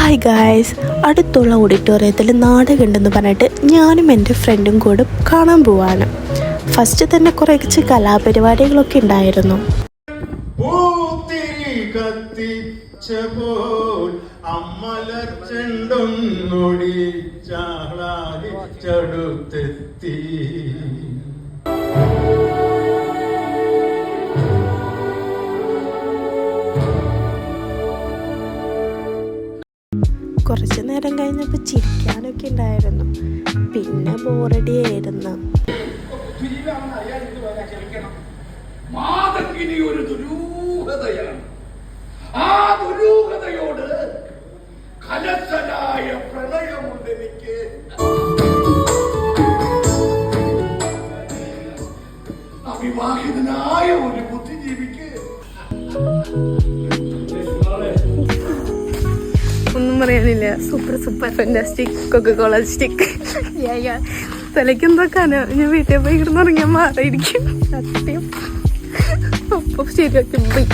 Hi guys, അടുത്തുള്ള ഓഡിറ്റോറിയത്തിൽ നാടകമുണ്ടെന്ന് പറഞ്ഞിട്ട് ഞാനും എൻ്റെ ഫ്രണ്ടും കൂടെ കാണാൻ പോവാണ്. ഫസ്റ്റ് തന്നെ കുറച്ച് കലാപരിപാടികളൊക്കെ ഉണ്ടായിരുന്നു. കുറച്ച് നേരം കഴിഞ്ഞപ്പോൾ ചിരിക്കാനൊക്കെ ഉണ്ടായിരുന്നു. പിന്നെ ബോറടിയായിരുന്നു. ഒരു ദുരൂഹതയാണ്. ആ ദുരൂഹതയോട് കലശലായ പ്രണയമുണ്ട് എനിക്ക്. അവിവാഹിതനായ ഒരു ബുദ്ധിജീവിക്ക് ഒന്നും പറയാനില്ല. Super super fantastic Coca Cola stick. തലയ്ക്കെന്തോ കന. ഞാൻ വീട്ടിൽ പോയി കിടന്നുറങ്ങിയാൽ മാറിയിരിക്കും സത്യം. അപ്പോൾ ശരിയാക്കി പോയി.